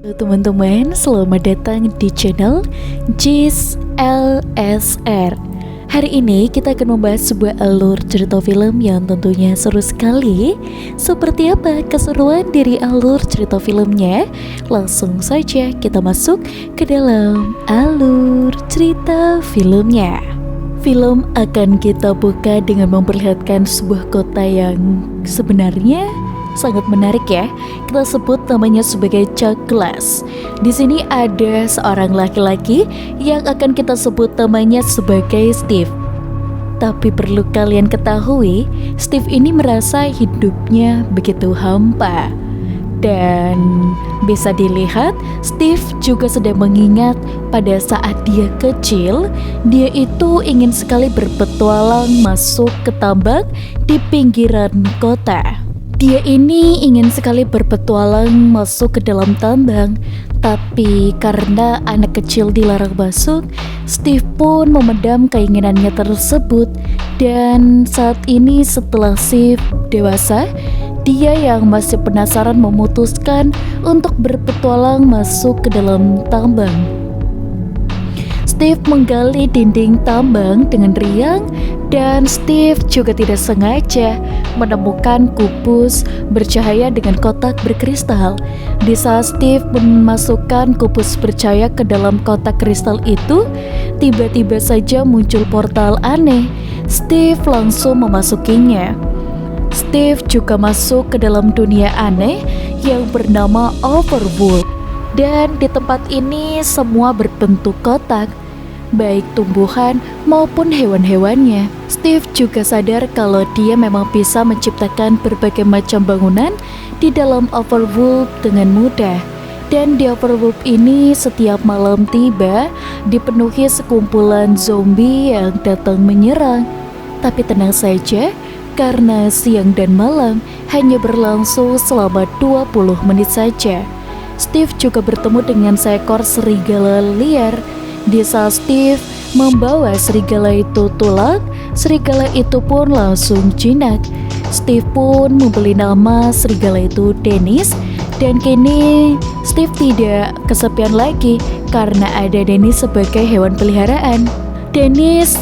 Halo teman-teman, selamat datang di channel Jis LSR. Hari ini kita akan membahas sebuah alur cerita film yang tentunya seru sekali. Seperti apa keseruan dari alur cerita filmnya? Langsung saja kita masuk ke dalam alur cerita filmnya. Film akan kita buka dengan memperlihatkan sebuah kota yang sebenarnya sangat menarik ya. Kita sebut namanya sebagai Chuck Glass. Di sini ada seorang laki-laki yang akan kita sebut namanya sebagai Steve. Tapi perlu kalian ketahui, Steve ini merasa hidupnya begitu hampa. Dan bisa dilihat, Steve juga sedang mengingat pada saat dia kecil, dia itu ingin sekali berpetualang masuk ke tambang di pinggiran kota. Dia ini ingin sekali berpetualang masuk ke dalam tambang, tapi karena anak kecil dilarang masuk, Steve pun memendam keinginannya tersebut. Dan saat ini setelah Steve dewasa, dia yang masih penasaran memutuskan untuk berpetualang masuk ke dalam tambang. Steve menggali dinding tambang dengan riang, dan Steve juga tidak sengaja menemukan kubus bercahaya dengan kotak berkristal. Di saat Steve memasukkan kubus bercahaya ke dalam kotak kristal itu, tiba-tiba saja muncul portal aneh. Steve langsung memasukinya. Steve juga masuk ke dalam dunia aneh yang bernama Overworld. Dan di tempat ini semua berbentuk kotak, baik tumbuhan maupun hewan-hewannya. Steve juga sadar kalau dia memang bisa menciptakan berbagai macam bangunan di dalam Overworld dengan mudah. Dan di Overworld ini setiap malam tiba dipenuhi sekumpulan zombie yang datang menyerang. Tapi tenang saja, karena siang dan malam hanya berlangsung selama 20 menit saja. Steve juga bertemu dengan seekor serigala liar. Di saat Steve membawa serigala itu tulang, serigala itu pun langsung jinak. Steve pun membeli nama serigala itu Dennis, dan kini Steve tidak kesepian lagi karena ada Dennis sebagai hewan peliharaan. Dennis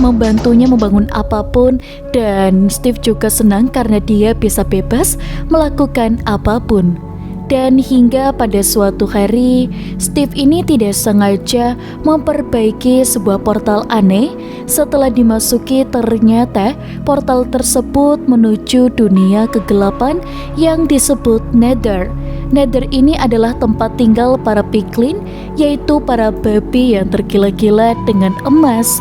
membantunya membangun apapun, dan Steve juga senang karena dia bisa bebas melakukan apapun. Dan hingga pada suatu hari, Steve ini tidak sengaja memperbaiki sebuah portal aneh. Setelah dimasuki, ternyata portal tersebut menuju dunia kegelapan yang disebut Nether. Nether ini adalah tempat tinggal para piglin, yaitu para babi yang tergila-gila dengan emas.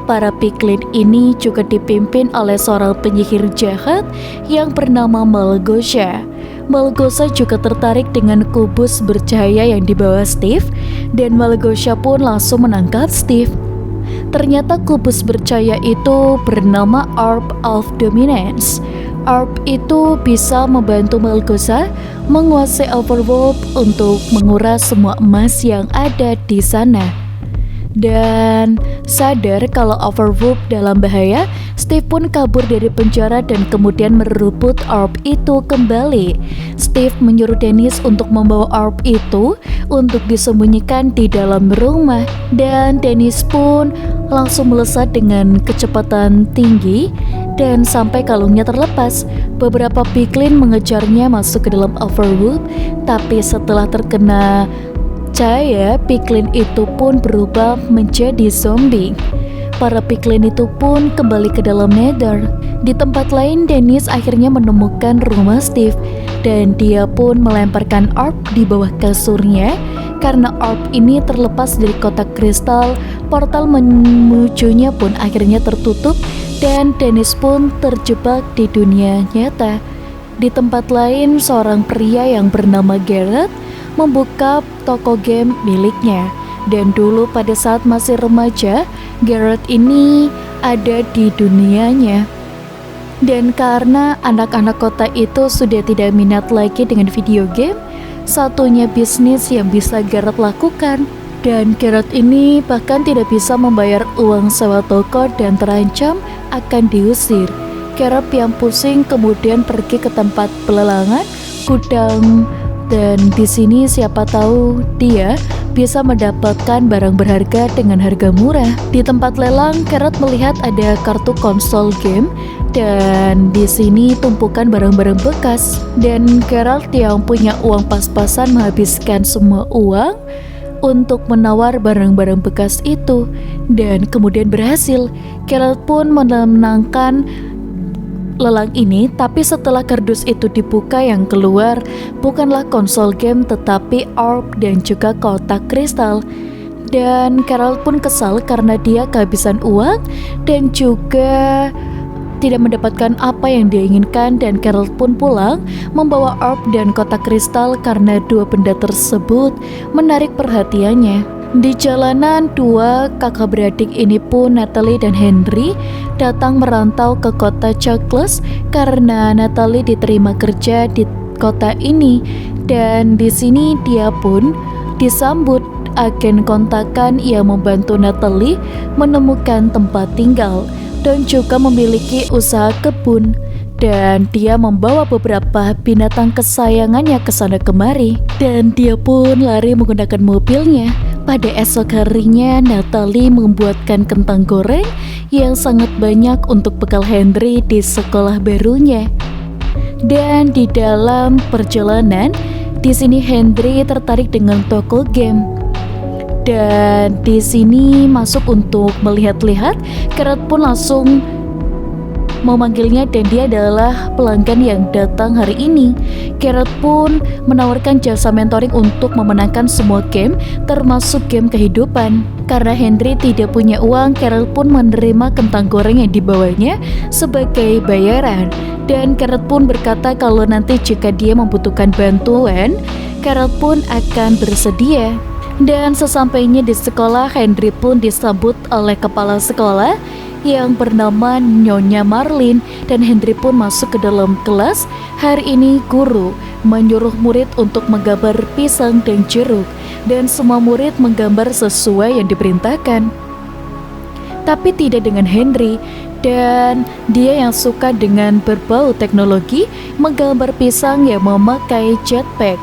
Para piglin ini juga dipimpin oleh seorang penyihir jahat yang bernama Malgosha. Malgosha juga tertarik dengan kubus bercahaya yang dibawa Steve, dan Malgosha pun langsung menangkap Steve. Ternyata kubus bercahaya itu bernama Orb of Dominance. Orb itu bisa membantu Malgosha menguasai Overworld untuk menguras semua emas yang ada di sana. Dan sadar kalau Overworld dalam bahaya, Steve pun kabur dari penjara dan kemudian merebut orb itu kembali. Steve menyuruh Dennis untuk membawa orb itu untuk disembunyikan di dalam rumah, dan Dennis pun langsung melesat dengan kecepatan tinggi dan sampai kalungnya terlepas. Beberapa piglin mengejarnya masuk ke dalam Overworld, tapi setelah terkena cahaya, piglin itu pun berubah menjadi zombie. Para piglin itu pun kembali ke dalam Nether. Di tempat lain, Dennis akhirnya menemukan rumah Steve, dan dia pun melemparkan orb di bawah kasurnya. Karena orb ini terlepas dari kotak kristal, portal menujunya pun akhirnya tertutup, dan Dennis pun terjebak di dunia nyata. Di tempat lain, seorang pria yang bernama Garrett membuka toko game miliknya. Dan dulu pada saat masih remaja, Garrett ini ada di dunianya. Dan karena anak-anak kota itu sudah tidak minat lagi dengan video game, satunya bisnis yang bisa Garrett lakukan. Dan Garrett ini bahkan tidak bisa membayar uang sewa toko dan terancam akan diusir. Garrett yang pusing kemudian pergi ke tempat pelelangan gudang Dan di sini siapa tahu dia bisa mendapatkan barang berharga dengan harga murah. Di tempat lelang, Carrot melihat ada kartu konsol game dan di sini tumpukan barang-barang bekas. Dan Carrot yang punya uang pas-pasan menghabiskan semua uang untuk menawar barang-barang bekas itu dan kemudian berhasil. Carrot pun memenangkan lelang ini, tapi setelah kardus itu dibuka yang keluar bukanlah konsol game tetapi orb dan juga kotak kristal. Dan Carrot pun kesal karena dia kehabisan uang dan juga tidak mendapatkan apa yang dia inginkan, dan Carrot pun pulang membawa orb dan kotak kristal karena dua benda tersebut menarik perhatiannya. Di jalanan, dua kakak beradik ini pun, Natalie dan Henry, datang merantau ke kota Chuckless karena Natalie diterima kerja di kota ini, dan di sini dia pun disambut agen kontakan yang membantu Natalie menemukan tempat tinggal dan juga memiliki usaha kebun. Dan dia membawa beberapa binatang kesayangannya ke sana kemari, dan dia pun lari menggunakan mobilnya. Pada esok harinya, Natalie membuatkan kentang goreng yang sangat banyak untuk bekal Henry di sekolah barunya. Dan di dalam perjalanan, di sini Henry tertarik dengan toko game. Dan di sini masuk untuk melihat-lihat. Carrot pun langsung memanggilnya dan dia adalah pelanggan yang datang hari ini. Carrot pun menawarkan jasa mentoring untuk memenangkan semua game termasuk game kehidupan. Karena Henry tidak punya uang, Carrot pun menerima kentang goreng yang dibawanya sebagai bayaran. Dan Carrot pun berkata kalau nanti jika dia membutuhkan bantuan, Carrot pun akan bersedia. Dan sesampainya di sekolah, Henry pun disambut oleh kepala sekolah yang bernama Nyonya Marlin, dan Henry pun masuk ke dalam kelas. Hari ini guru menyuruh murid untuk menggambar pisang dan jeruk, dan semua murid menggambar sesuai yang diperintahkan. Tapi tidak dengan Henry, dan dia yang suka dengan berbau teknologi menggambar pisang yang memakai jetpack.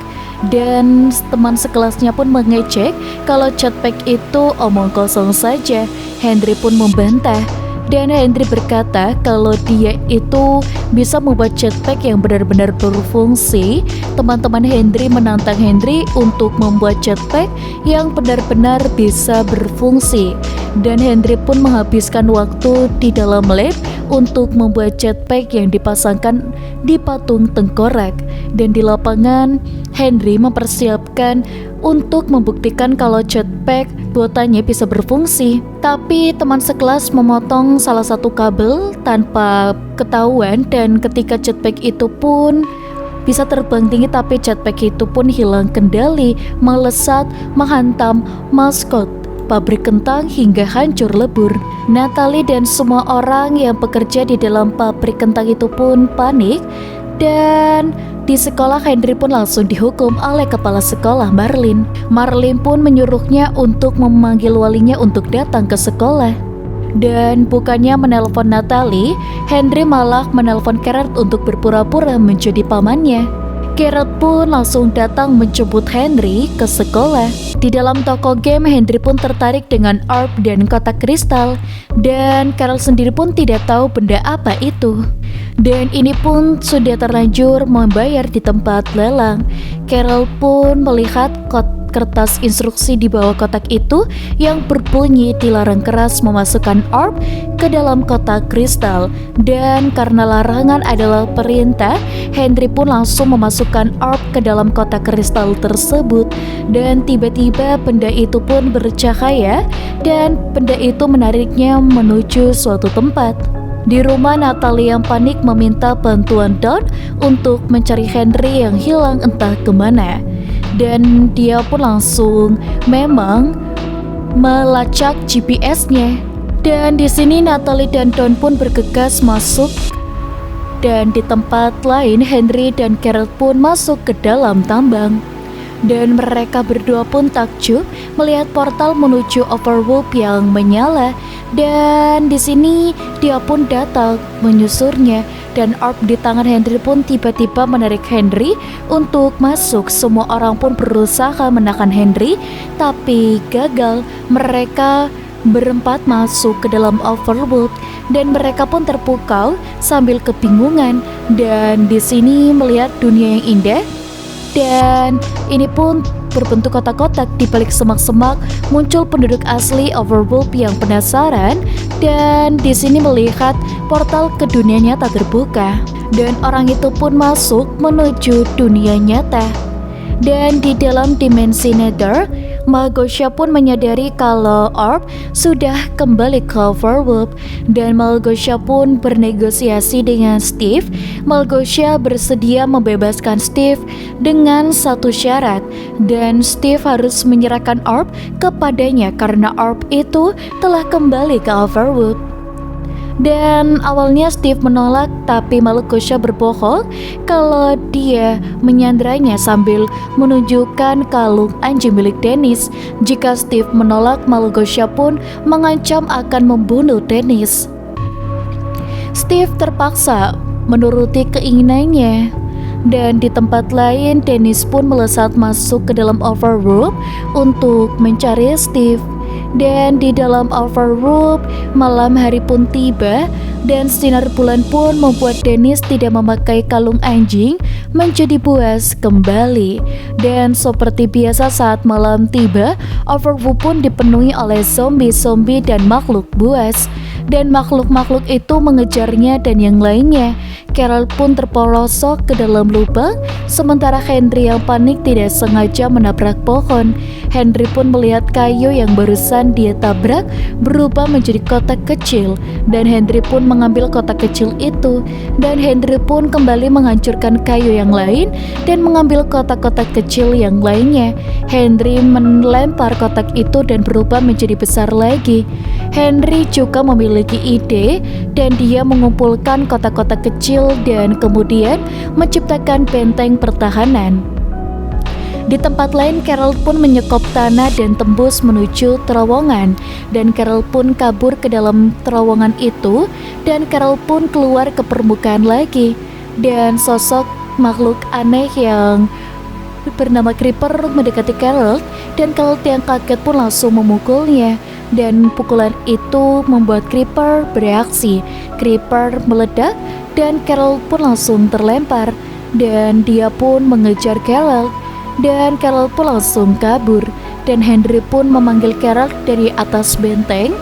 Dan teman sekelasnya pun mengejek kalau jetpack itu omong kosong saja. Henry pun membantah, dan Henry berkata kalau dia itu bisa membuat jetpack yang benar-benar berfungsi. Teman-teman Henry menantang Henry untuk membuat jetpack yang benar-benar bisa berfungsi, dan Henry pun menghabiskan waktu di dalam lab untuk membuat jetpack yang dipasangkan di patung tengkorak. Dan di lapangan, Henry mempersiapkan untuk membuktikan kalau jetpack buatannya bisa berfungsi. Tapi teman sekelas memotong salah satu kabel tanpa ketahuan, dan ketika jetpack itu pun bisa terbang tinggi, tapi jetpack itu pun hilang kendali, melesat menghantam maskot pabrik kentang hingga hancur lebur. Natalie dan semua orang yang bekerja di dalam pabrik kentang itu pun panik, dan di sekolah Henry pun langsung dihukum oleh kepala sekolah Marlin. Marlin pun menyuruhnya untuk memanggil walinya untuk datang ke sekolah. Dan bukannya menelpon Natalie, Henry malah menelpon Carrot untuk berpura-pura menjadi pamannya. Carrot pun langsung datang menjemput Henry ke sekolah. Di dalam toko game, Henry pun tertarik dengan orb dan kotak kristal, dan Carrot sendiri pun tidak tahu benda apa itu. Dan ini pun sudah terlanjur membayar di tempat lelang. Carrot pun melihat kertas instruksi di bawah kotak itu yang berbunyi dilarang keras memasukkan orb ke dalam kotak kristal. Dan karena larangan adalah perintah, Henry pun langsung memasukkan orb ke dalam kotak kristal tersebut. Dan tiba-tiba benda itu pun bercahaya, dan benda itu menariknya menuju suatu tempat. Di rumah, Natalie yang panik meminta bantuan Don untuk mencari Henry yang hilang entah kemana. Dan dia pun langsung memang melacak GPS-nya. Dan di sini Natalie dan Don pun bergegas masuk. Dan di tempat lain, Henry dan Carrot pun masuk ke dalam tambang. Dan mereka berdua pun takjub melihat portal menuju Overworld yang menyala. Dan di sini dia pun datang menyusurnya. Dan orb di tangan Henry pun tiba-tiba menarik Henry untuk masuk. Semua orang pun berusaha menahan Henry, tapi gagal. Mereka berempat masuk ke dalam Overworld dan mereka pun terpukau sambil kebingungan. Dan di sini melihat dunia yang indah. Dan ini pun berbentuk kotak-kotak. Di balik semak-semak muncul penduduk asli Overworld yang penasaran, dan di sini melihat portal ke dunia nyata terbuka. Dan orang itu pun masuk menuju dunia nyata. Dan di dalam dimensi Nether, Malgosha pun menyadari kalau orb sudah kembali ke Overworld. Dan Malgosha pun bernegosiasi dengan Steve. Malgosha bersedia membebaskan Steve dengan satu syarat, dan Steve harus menyerahkan orb kepadanya karena orb itu telah kembali ke Overworld. Dan awalnya Steve menolak, tapi Malgosha berbohong kalau dia menyanderanya sambil menunjukkan kalung anjing milik Dennis. Jika Steve menolak, Malgosha pun mengancam akan membunuh Dennis. Steve terpaksa menuruti keinginannya. Dan di tempat lain, Dennis pun melesat masuk ke dalam Overworld untuk mencari Steve. Dan di dalam Overworld, malam hari pun tiba dan sinar bulan pun membuat Dennis tidak memakai kalung anjing menjadi buas kembali. Dan seperti biasa saat malam tiba, Overworld pun dipenuhi oleh zombie-zombie dan makhluk buas. Dan makhluk-makhluk itu mengejarnya dan yang lainnya. Carol pun terperosok ke dalam lubang, sementara Henry yang panik tidak sengaja menabrak pohon. Henry pun melihat kayu yang barusan dia tabrak berubah menjadi kotak kecil, dan Henry pun mengambil kotak kecil itu. Dan Henry pun kembali menghancurkan kayu yang lain dan mengambil kotak-kotak kecil yang lainnya. Henry melempar kotak itu dan berubah menjadi besar lagi. Henry juga memiliki ide dan dia mengumpulkan kotak-kotak kecil dan kemudian menciptakan benteng pertahanan. Di tempat lain, Carol pun menyekop tanah dan tembus menuju terowongan. Dan Carol pun kabur ke dalam terowongan itu, dan Carol pun keluar ke permukaan lagi. Dan sosok makhluk aneh yang bernama Creeper mendekati Carol, dan Carol yang kaget pun langsung memukulnya. Dan pukulan itu membuat Creeper bereaksi. Creeper meledak dan Carol pun langsung terlempar. Dan dia pun mengejar Carol. Dan Carol pun langsung kabur. Dan Henry pun memanggil Carol dari atas benteng.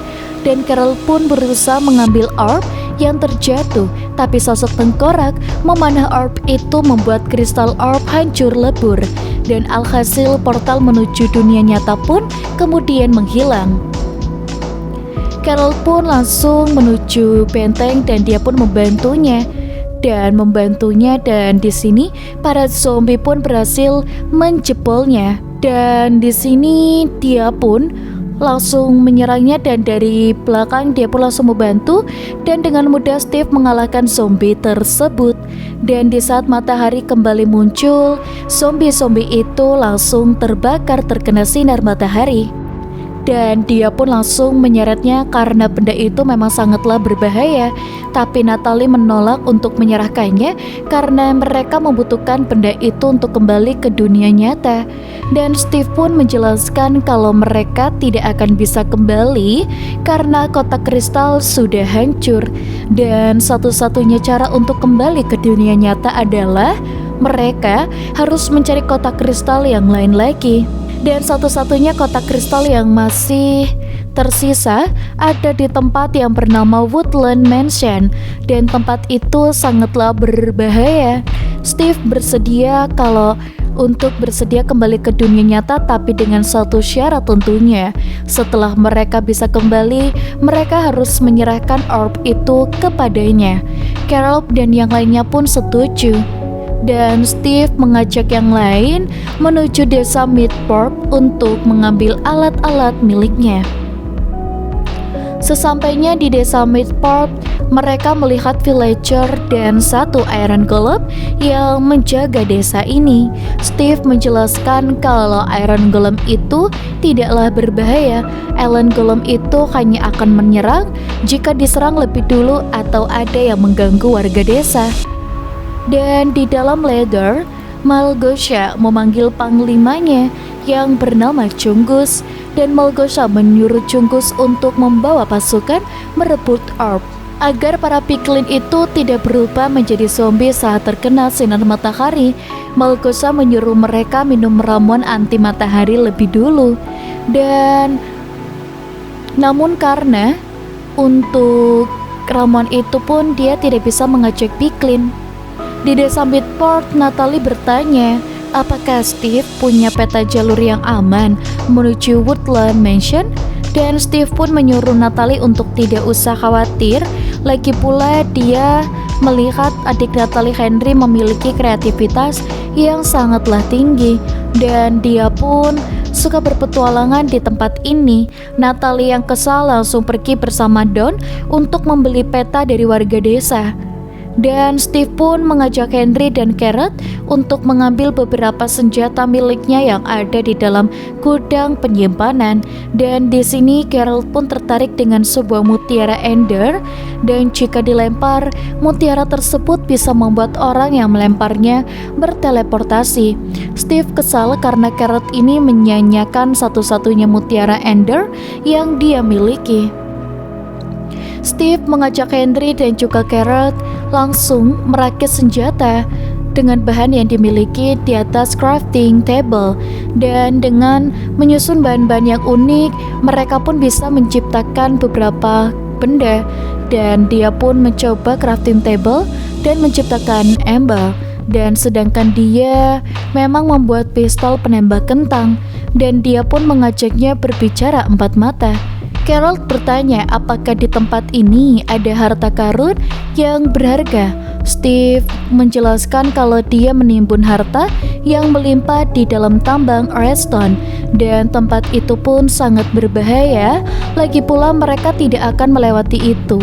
Dan Carol pun berusaha mengambil orb yang terjatuh. Tapi sosok tengkorak memanah orb itu membuat kristal orb hancur lebur. Dan alhasil portal menuju dunia nyata pun kemudian menghilang. Carol pun langsung menuju benteng dan dia pun membantunya. Dan di sini para zombie pun berhasil menjebolnya. Dan di sini dia pun langsung menyerangnya dan dari belakang dia pun langsung membantu, dan dengan mudah Steve mengalahkan zombie tersebut. Dan di saat matahari kembali muncul, zombie-zombie itu langsung terbakar terkena sinar matahari. Dan dia pun langsung menyeretnya karena benda itu memang sangatlah berbahaya. Tapi Natalie menolak untuk menyerahkannya karena mereka membutuhkan benda itu untuk kembali ke dunia nyata. Dan Steve pun menjelaskan kalau mereka tidak akan bisa kembali karena kotak kristal sudah hancur. Dan satu-satunya cara untuk kembali ke dunia nyata adalah mereka harus mencari kotak kristal yang lain lagi. Dan satu-satunya kotak kristal yang masih tersisa ada di tempat yang bernama Woodland Mansion. Dan tempat itu sangatlah berbahaya. Steve bersedia untuk bersedia kembali ke dunia nyata, tapi dengan satu syarat tentunya. Setelah mereka bisa kembali, mereka harus menyerahkan orb itu kepadanya. Carol dan yang lainnya pun setuju. Dan Steve mengajak yang lain menuju desa Midport untuk mengambil alat-alat miliknya. Sesampainya di desa Midport, mereka melihat villager dan satu Iron Golem yang menjaga desa ini. Steve menjelaskan kalau Iron Golem itu tidaklah berbahaya. Iron Golem itu hanya akan menyerang jika diserang lebih dulu atau ada yang mengganggu warga desa. Dan di dalam Leather, Malgosha memanggil panglimanya yang bernama Chungus, dan Malgosha menyuruh Chungus untuk membawa pasukan merebut orb agar para piglin itu tidak berubah menjadi zombie saat terkena sinar matahari. Malgosha menyuruh mereka minum ramuan anti matahari lebih dulu, dan namun karena untuk ramuan itu pun dia tidak bisa mengajak piglin. Di desa Midport, Natalie bertanya apakah Steve punya peta jalur yang aman menuju Woodland Mansion, dan Steve pun menyuruh Natalie untuk tidak usah khawatir. Lagi pula dia melihat adik Natalie, Henry, memiliki kreativitas yang sangatlah tinggi dan dia pun suka berpetualangan di tempat ini. Natalie yang kesal langsung pergi bersama Don untuk membeli peta dari warga desa. Dan Steve pun mengajak Henry dan Carrot untuk mengambil beberapa senjata miliknya yang ada di dalam gudang penyimpanan. Dan di sini Carrot pun tertarik dengan sebuah mutiara Ender, dan jika dilempar, mutiara tersebut bisa membuat orang yang melemparnya berteleportasi. Steve kesal karena Carrot ini menyanyiakan satu-satunya mutiara Ender yang dia miliki. Steve mengajak Henry dan juga Carrot langsung merakit senjata dengan bahan yang dimiliki di atas crafting table, dan dengan menyusun bahan-bahan yang unik mereka pun bisa menciptakan beberapa benda. Dan dia pun mencoba crafting table dan menciptakan embal, dan sedangkan dia memang membuat pistol penembak kentang, dan dia pun mengajaknya berbicara empat mata. Carol bertanya apakah di tempat ini ada harta karun yang berharga. Steve menjelaskan kalau dia menimbun harta yang melimpah di dalam tambang redstone, dan tempat itu pun sangat berbahaya. Lagi pula mereka tidak akan melewati itu.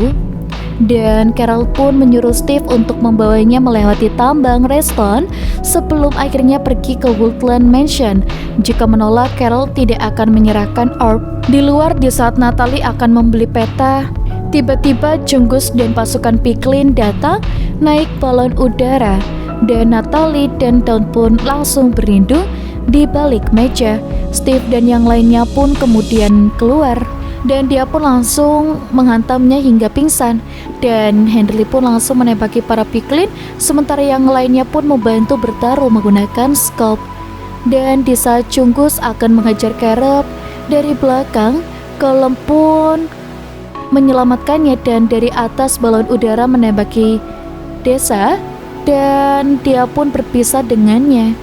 Dan Carol pun menyuruh Steve untuk membawanya melewati tambang redstone sebelum akhirnya pergi ke Woodland Mansion. Jika menolak, Carol tidak akan menyerahkan orb. Di luar, di saat Natalie akan membeli peta, tiba-tiba Chungus dan pasukan piglin datang naik balon udara, dan Natalie dan Dawn pun langsung berlindung di balik meja. Steve dan yang lainnya pun kemudian keluar, dan dia pun langsung menghantamnya hingga pingsan. Dan Henry pun langsung menembaki para piglin, sementara yang lainnya pun membantu bertaruh menggunakan scope. Dan di saat Chungus akan menghajar Carrot dari belakang, Golem pun menyelamatkannya dan dari atas balon udara menembaki desa, dan dia pun berpisah dengannya.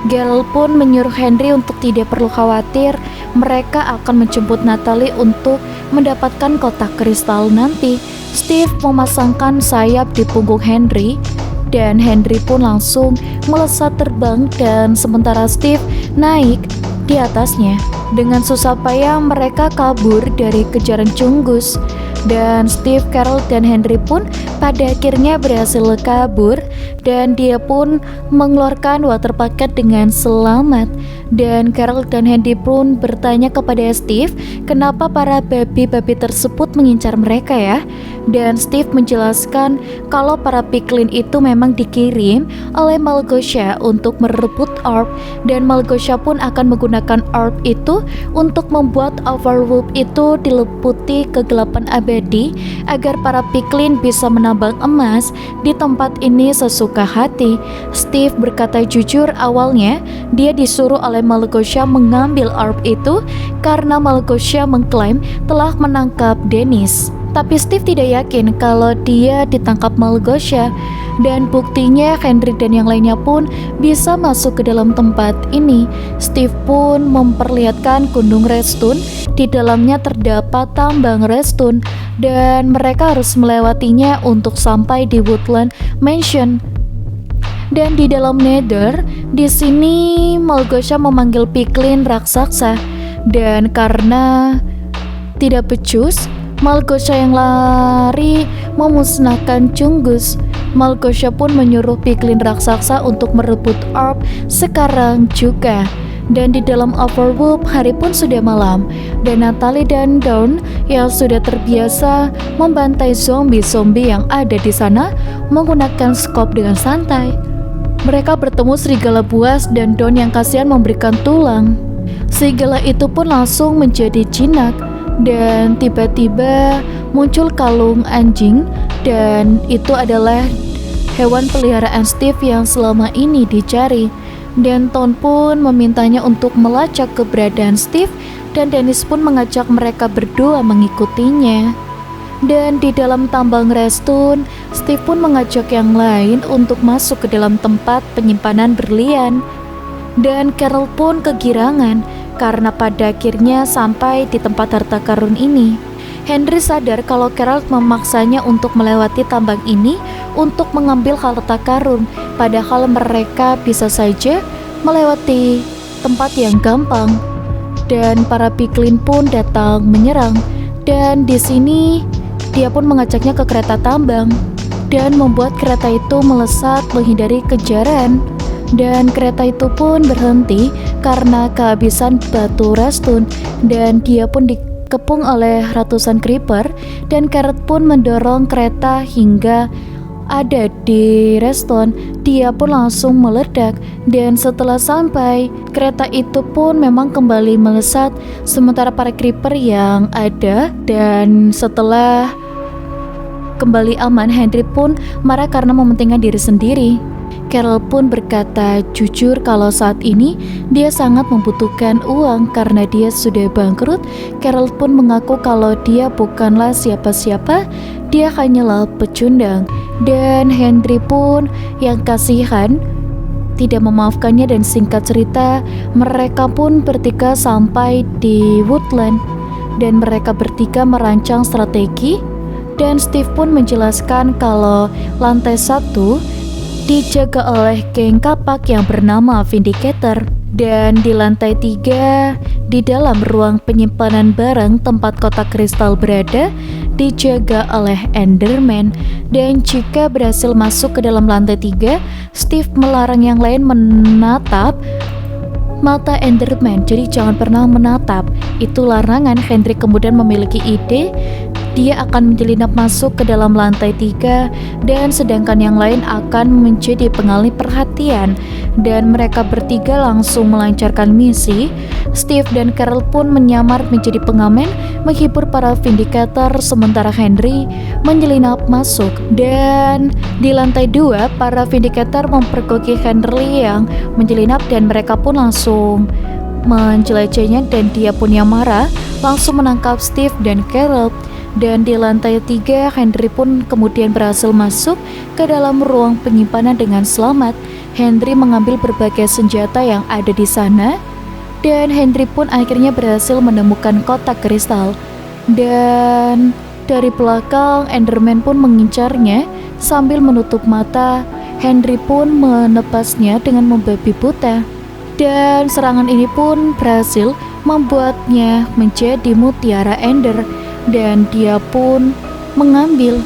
Geralt pun menyuruh Henry untuk tidak perlu khawatir, mereka akan menjemput Natalie untuk mendapatkan kotak kristal nanti. Steve memasangkan sayap di punggung Henry, dan Henry pun langsung melesat terbang, dan sementara Steve naik di atasnya. Dengan susah payah mereka kabur dari kejaran Chungus, dan Steve, Carol, dan Henry pun pada akhirnya berhasil kabur, dan dia pun mengeluarkan water bucket dengan selamat. Dan Carol dan Henry pun bertanya kepada Steve kenapa para babi-babi tersebut mengincar mereka ya. Dan Steve menjelaskan kalau para piglin itu memang dikirim oleh Malgosha untuk merebut orb, dan Malgosha pun akan menggunakan orb itu untuk membuat Overworld itu diliputi kegelapan abadi agar para piglin bisa menambang emas di tempat ini sesuka hati. Steve berkata jujur, awalnya dia disuruh oleh Malgosha mengambil orb itu karena Malgosha mengklaim telah menangkap Dennis. Tapi Steve tidak yakin kalau dia ditangkap Malgosha, dan buktinya Henry dan yang lainnya pun bisa masuk ke dalam tempat ini. Steve pun memperlihatkan gunung redstone, di dalamnya terdapat tambang redstone, dan mereka harus melewatinya untuk sampai di Woodland Mansion. Dan di dalam Nether, di sini Malgosha memanggil piglin raksasa, dan karena tidak becus, Malgosha yang lari memusnahkan Chungus. Malgosha pun menyuruh piglin raksasa untuk merebut orb sekarang juga. Dan di dalam Overwolf hari pun sudah malam, dan Natalie dan Dawn yang sudah terbiasa membantai zombie-zombie yang ada di sana menggunakan skop dengan santai. Mereka bertemu serigala buas dan Dawn yang kasihan memberikan tulang. Serigala itu pun langsung menjadi jinak, dan tiba-tiba muncul kalung anjing, dan itu adalah hewan peliharaan Steve yang selama ini dicari. Dan Dawn pun memintanya untuk melacak keberadaan Steve, dan Dennis pun mengajak mereka berdua mengikutinya. Dan di dalam tambang Restone, Steve pun mengajak yang lain untuk masuk ke dalam tempat penyimpanan berlian. Dan Carol pun kegirangan karena pada akhirnya sampai di tempat harta karun ini. Henry sadar kalau Carol memaksanya untuk melewati tambang ini untuk mengambil harta karun, padahal mereka bisa saja melewati tempat yang gampang. Dan para piglin pun datang menyerang, dan di sini dia pun mengajaknya ke kereta tambang dan membuat kereta itu melesat menghindari kejaran. Dan kereta itu pun berhenti karena kehabisan batu restun, dan dia pun dikepung oleh ratusan creeper, dan Carrot pun mendorong kereta hingga ada di Reston. Dia pun langsung meledak, dan setelah sampai, kereta itu pun memang kembali melesat sementara para creeper yang ada. Dan setelah kembali aman, Henry pun marah karena mementingkan diri sendiri. Carol pun berkata jujur kalau saat ini dia sangat membutuhkan uang karena dia sudah bangkrut. Carol pun mengaku kalau dia bukanlah siapa-siapa, dia hanyalah pecundang. Dan Henry pun yang kasihan tidak memaafkannya, dan singkat cerita mereka pun bertiga sampai di Woodland dan mereka bertiga merancang strategi. Dan Steve pun menjelaskan kalau lantai 1 dijaga oleh geng kapak yang bernama Vindicator, dan di lantai 3 di dalam ruang penyimpanan barang tempat kotak kristal berada dijaga oleh Enderman. Dan jika berhasil masuk ke dalam lantai 3, Steve melarang yang lain menatap mata Enderman, jadi jangan pernah menatap. Itu larangan. Henry kemudian memiliki ide. Dia akan menyelinap masuk ke dalam lantai 3, dan sedangkan yang lain akan menjadi pengalih perhatian. Dan mereka bertiga langsung melancarkan misi. Steve dan Carol pun menyamar menjadi pengamen, menghibur para Vindicator, sementara Henry menyelinap masuk. Dan di lantai 2, para Vindicator mempergoki Henry yang menyelinap, dan mereka pun langsung menjelajahnya, dan dia pun yang marah langsung menangkap Steve dan Carol. Dan di lantai 3, Henry pun kemudian berhasil masuk ke dalam ruang penyimpanan dengan selamat. Henry mengambil berbagai senjata yang ada di sana, dan Henry pun akhirnya berhasil menemukan kotak kristal. Dan dari belakang, Enderman pun mengincarnya sambil menutup mata. Henry pun menepasnya dengan membabi buta, dan serangan ini pun berhasil membuatnya menjadi mutiara Ender. Dan dia pun mengambil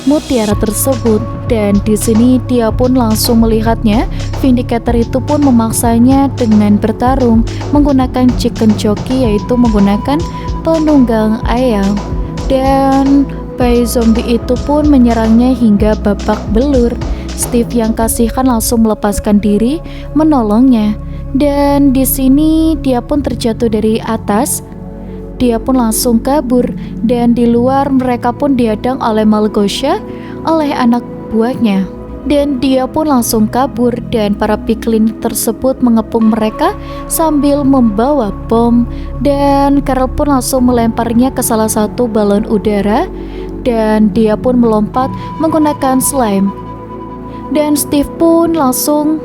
mutiara tersebut, dan di sini dia pun langsung melihatnya. Vindicator itu pun memaksanya dengan bertarung menggunakan chicken jockey, yaitu menggunakan penunggang ayam. Dan bayi zombie itu pun menyerangnya hingga babak belur. Steve yang kasihan langsung melepaskan diri menolongnya, dan di sini dia pun terjatuh dari atas. Dia pun langsung kabur, dan di luar mereka pun dihadang oleh Malgosha, oleh anak buahnya. Dan dia pun langsung kabur, dan para piglin tersebut mengepung mereka sambil membawa bom. Dan Carol pun langsung melemparnya ke salah satu balon udara, dan dia pun melompat menggunakan slime. Dan Steve pun langsung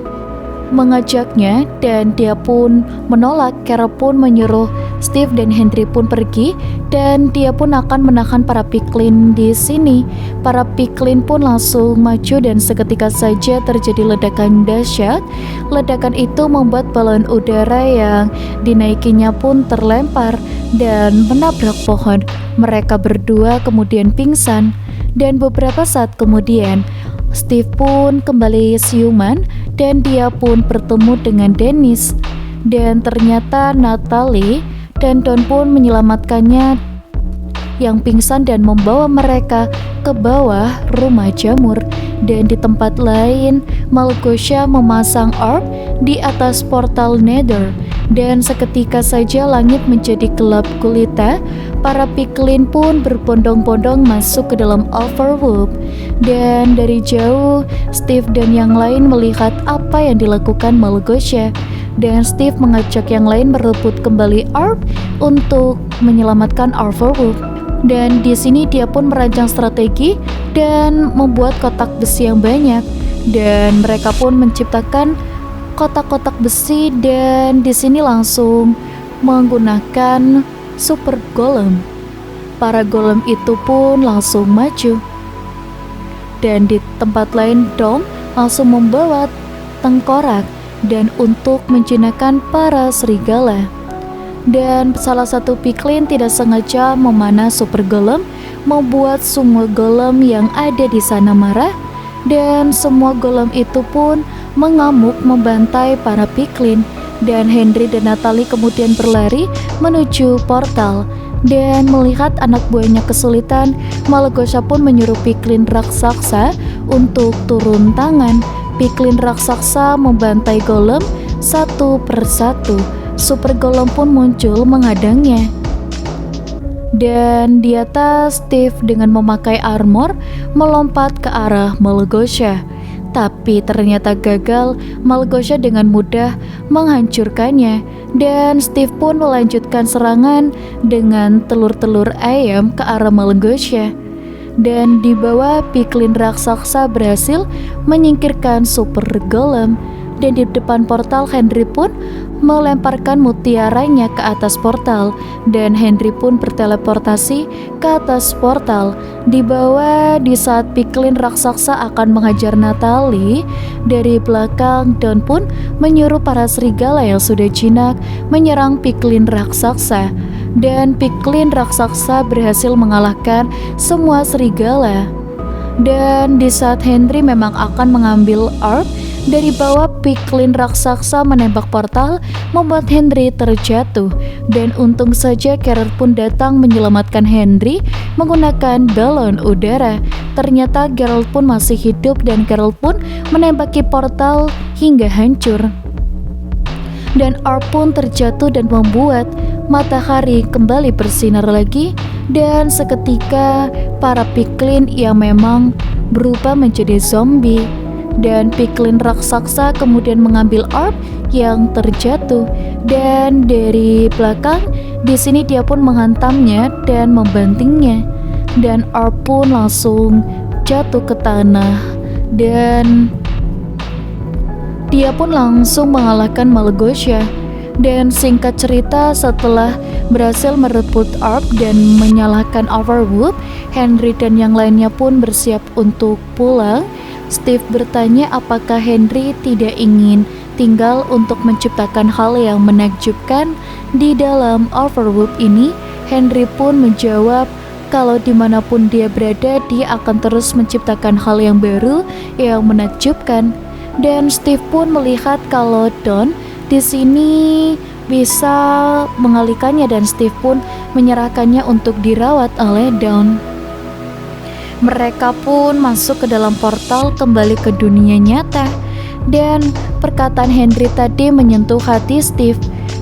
mengajaknya dan dia pun menolak. Carol pun menyuruh Steve dan Henry pun pergi dan dia pun akan menahan para piklin di sini. Para piklin pun langsung maju dan seketika saja terjadi ledakan dahsyat. Ledakan itu membuat balon udara yang dinaikinya pun terlempar dan menabrak pohon. Mereka berdua kemudian pingsan dan beberapa saat kemudian Steve pun kembali siuman dan dia pun bertemu dengan Dennis. Dan ternyata Natalie dan Don pun menyelamatkannya yang pingsan dan membawa mereka ke bawah rumah jamur. Dan di tempat lain, Malgosha memasang orb di atas portal Nether. Dan seketika saja langit menjadi gelap gulita. Para piklin pun berbondong-bondong masuk ke dalam Overworld. Dan dari jauh, Steve dan yang lain melihat apa yang dilakukan Malgosha. Dan Steve mengajak yang lain merebut kembali orb untuk menyelamatkan Overworld. Dan di sini dia pun merancang strategi dan membuat kotak besi yang banyak. Dan mereka pun menciptakan kotak-kotak besi dan di sini langsung menggunakan super golem. Para golem itu pun langsung maju. Dan di tempat lain Dom langsung membawa tengkorak dan untuk menjinakkan para serigala. Dan salah satu piklin tidak sengaja memanah super golem, membuat semua golem yang ada di sana marah. Dan semua golem itu pun mengamuk membantai para piklin. Dan Henry dan Natalie kemudian berlari menuju portal. Dan melihat anak buahnya kesulitan, Malgosha pun menyuruh piklin raksasa untuk turun tangan. Piklin raksasa membantai golem satu persatu. Super golem pun muncul menghadangnya. Dan di atas Steve dengan memakai armor melompat ke arah Malgosha. Tapi ternyata gagal. Malgosha dengan mudah menghancurkannya. Dan Steve pun melanjutkan serangan dengan telur-telur ayam ke arah Malgosha. Dan di bawah piklin raksasa berhasil menyingkirkan super golem. Dan di depan portal Henry pun melemparkan mutiaranya ke atas portal. Dan Henry pun berteleportasi ke atas portal. Di bawah, di saat piklin raksasa akan menghajar Natalie, dari belakang Don pun menyuruh para serigala yang sudah jinak menyerang piklin raksasa. Dan piklin raksasa berhasil mengalahkan semua serigala. Dan di saat Henry memang akan mengambil orb, dari bawah piklin raksasa menembak portal membuat Henry terjatuh. Dan untung saja Carol pun datang menyelamatkan Henry menggunakan balon udara. Ternyata Geralt pun masih hidup dan Carol pun menembaki portal hingga hancur. Dan orb pun terjatuh dan membuat matahari kembali bersinar lagi. Dan seketika para piklin yang memang berubah menjadi zombie. Dan piklin raksasa kemudian mengambil orb yang terjatuh. Dan dari belakang di sini dia pun menghantamnya dan membantingnya. Dan orb pun langsung jatuh ke tanah. Dan dia pun langsung mengalahkan Malgosha. Dan singkat cerita, setelah berhasil merebut orb dan menyalahkan Overworld, Henry dan yang lainnya pun bersiap untuk pulang. Steve bertanya apakah Henry tidak ingin tinggal untuk menciptakan hal yang menakjubkan di dalam Overworld ini. Henry pun menjawab kalau dimanapun dia berada, dia akan terus menciptakan hal yang baru yang menakjubkan. Dan Steve pun melihat kalau Don di sini bisa mengalihkannya dan Steve pun menyerahkannya untuk dirawat oleh Don. Mereka pun masuk ke dalam portal kembali ke dunia nyata. Dan perkataan Henry tadi menyentuh hati Steve.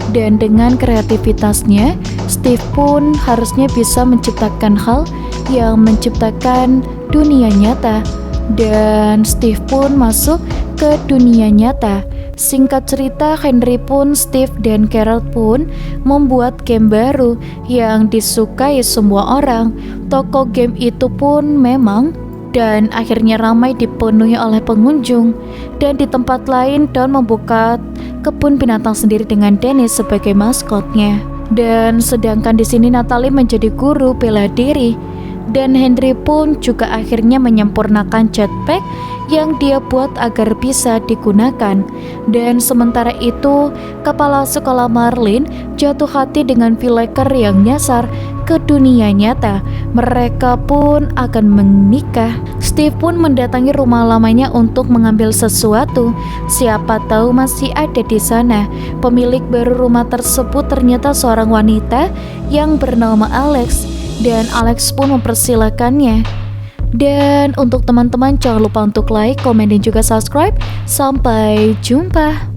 Dan dengan kreativitasnya, Steve pun harusnya bisa menciptakan hal yang menciptakan dunia nyata. Dan Steve pun masuk ke dunia nyata. Singkat cerita, Henry pun, Steve, dan Carol pun membuat game baru yang disukai semua orang. Toko game itu pun memang dan akhirnya ramai dipenuhi oleh pengunjung. Dan di tempat lain Don membuka kebun binatang sendiri dengan Dennis sebagai maskotnya. Dan sedangkan di sini Natalie menjadi guru bela diri, dan Henry pun juga akhirnya menyempurnakan jetpack yang dia buat agar bisa digunakan. Dan sementara itu, kepala sekolah Marlin jatuh hati dengan villager yang nyasar ke dunia nyata. Mereka pun akan menikah. Steve pun mendatangi rumah lamanya untuk mengambil sesuatu. Siapa tahu masih ada di sana. Pemilik baru rumah tersebut ternyata seorang wanita yang bernama Alex, dan Alex pun mempersilakannya. Dan untuk teman-teman jangan lupa untuk like, komen, dan juga subscribe. Sampai jumpa.